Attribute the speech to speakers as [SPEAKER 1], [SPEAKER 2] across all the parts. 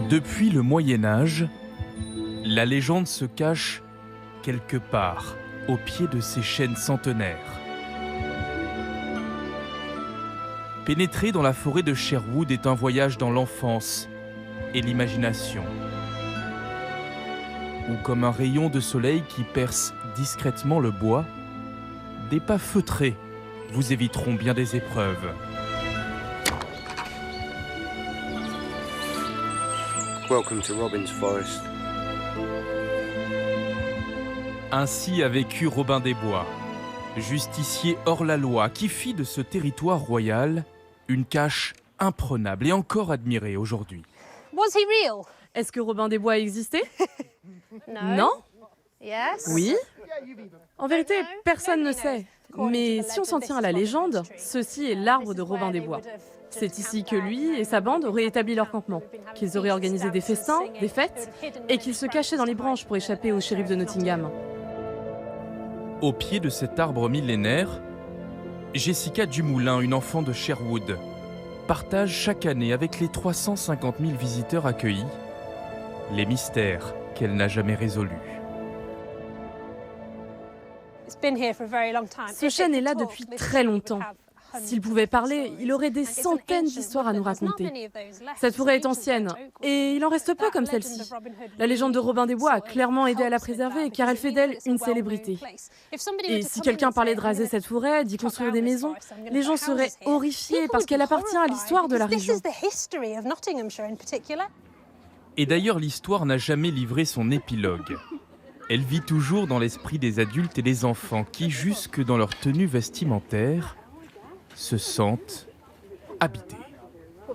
[SPEAKER 1] Depuis le Moyen-Âge, la légende se cache quelque part au pied de ces chênes centenaires. Pénétrer dans la forêt de Sherwood est un voyage dans l'enfance et l'imagination. Ou comme un rayon de soleil qui perce discrètement le bois, des pas feutrés vous éviteront bien des épreuves.
[SPEAKER 2] Welcome to Robin's Forest.
[SPEAKER 1] Ainsi a vécu Robin des Bois, justicier hors la loi, qui fit de ce territoire royal une cache imprenable et encore admirée aujourd'hui.
[SPEAKER 3] Was he real?
[SPEAKER 4] Est-ce que Robin des Bois existait?
[SPEAKER 3] No.
[SPEAKER 4] Non?
[SPEAKER 3] Yes.
[SPEAKER 4] Oui? En vérité, personne ne sait. Mais si on s'en tient à la légende, ceci est l'arbre de Robin des Bois. C'est ici que lui et sa bande auraient établi leur campement, qu'ils auraient organisé des festins, des fêtes, et qu'ils se cachaient dans les branches pour échapper au shérif de Nottingham.
[SPEAKER 1] Au pied de cet arbre millénaire, Jessica Dumoulin, une enfant de Sherwood, partage chaque année avec les 350 000 visiteurs accueillis les mystères qu'elle n'a jamais résolus.
[SPEAKER 4] Ce chêne est là depuis très longtemps. S'il pouvait parler, il aurait des centaines d'histoires à nous raconter. Cette forêt est ancienne, et il en reste peu comme celle-ci. La légende de Robin des Bois a clairement aidé à la préserver, car elle fait d'elle une célébrité. Et si quelqu'un parlait de raser cette forêt, d'y construire des maisons, les gens seraient horrifiés parce qu'elle appartient à l'histoire de la région.
[SPEAKER 1] Et d'ailleurs, l'histoire n'a jamais livré son épilogue. Elle vit toujours dans l'esprit des adultes et des enfants qui, jusque dans leur tenue vestimentaire, se sentent habités.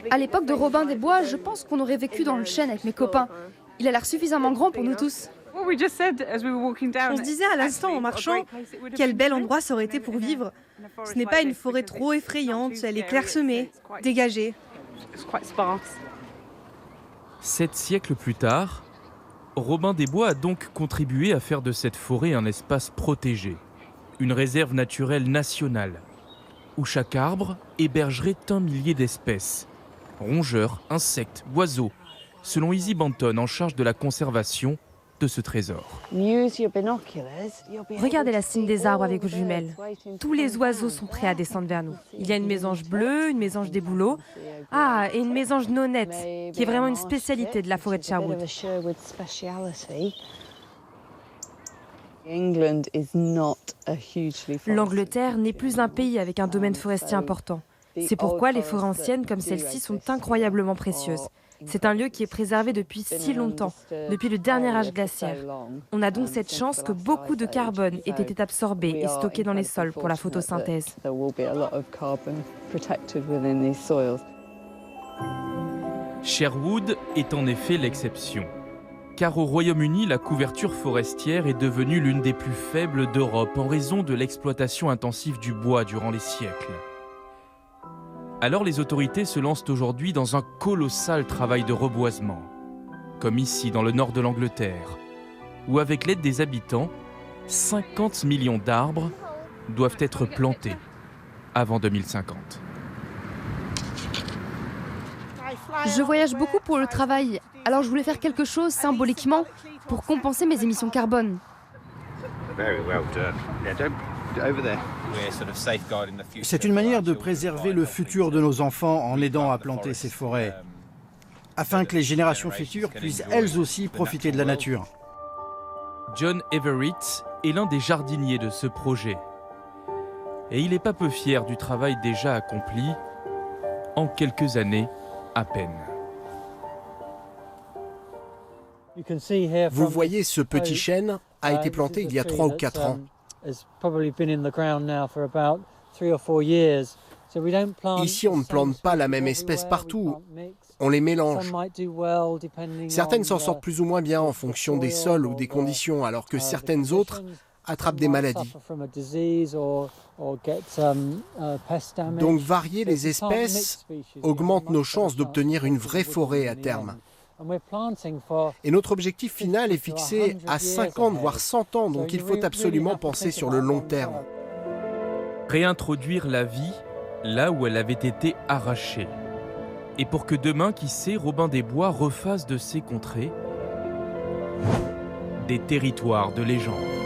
[SPEAKER 5] À l'époque de Robin des Bois, je pense qu'on aurait vécu dans le chêne avec mes copains. Il a l'air suffisamment grand pour nous tous.
[SPEAKER 6] On se disait à l'instant en marchant, quel bel endroit ça aurait été pour vivre. Ce n'est pas une forêt trop effrayante, elle est clairsemée, dégagée.
[SPEAKER 1] 7 siècles plus tard, Robin des Bois a donc contribué à faire de cette forêt un espace protégé, une réserve naturelle nationale, où chaque arbre hébergerait 1 millier d'espèces, rongeurs, insectes, oiseaux, selon Izzy Banton en charge de la conservation de ce trésor.
[SPEAKER 7] Regardez la cime des arbres avec vos jumelles. Tous les oiseaux sont prêts à descendre vers nous. Il y a une mésange bleue, une mésange des bouleaux, et une mésange nonnette, qui est vraiment une spécialité de la forêt de Sherwood. L'Angleterre n'est plus un pays avec un domaine forestier important. C'est pourquoi les forêts anciennes comme celle-ci sont incroyablement précieuses. C'est un lieu qui est préservé depuis si longtemps, depuis le dernier âge glaciaire. On a donc cette chance que beaucoup de carbone ait été absorbé et stocké dans les sols pour la photosynthèse.
[SPEAKER 1] Sherwood est en effet l'exception. Car au Royaume-Uni, la couverture forestière est devenue l'une des plus faibles d'Europe en raison de l'exploitation intensive du bois durant les siècles. Alors les autorités se lancent aujourd'hui dans un colossal travail de reboisement, comme ici dans le nord de l'Angleterre, où avec l'aide des habitants, 50 millions d'arbres doivent être plantés avant 2050.
[SPEAKER 5] Je voyage beaucoup pour le travail, alors je voulais faire quelque chose symboliquement pour compenser mes émissions carbone.
[SPEAKER 8] C'est une manière de préserver le futur de nos enfants en aidant à planter ces forêts, afin que les générations futures puissent elles aussi profiter de la nature.
[SPEAKER 1] John Everett est l'un des jardiniers de ce projet. Et il n'est pas peu fier du travail déjà accompli en quelques années à peine.
[SPEAKER 9] Vous voyez, ce petit chêne a été planté il y a 3 ou 4 ans. Ici, on ne plante pas la même espèce partout, on les mélange. Certaines s'en sortent plus ou moins bien en fonction des sols ou des conditions, alors que certaines autres attrapent des maladies. Donc varier les espèces augmente nos chances d'obtenir une vraie forêt à terme. Et notre objectif final est fixé à 50 voire 100 ans, donc il faut absolument penser sur le long terme.
[SPEAKER 1] Réintroduire la vie là où elle avait été arrachée. Et pour que demain, qui sait, Robin des Bois refasse de ces contrées des territoires de légende.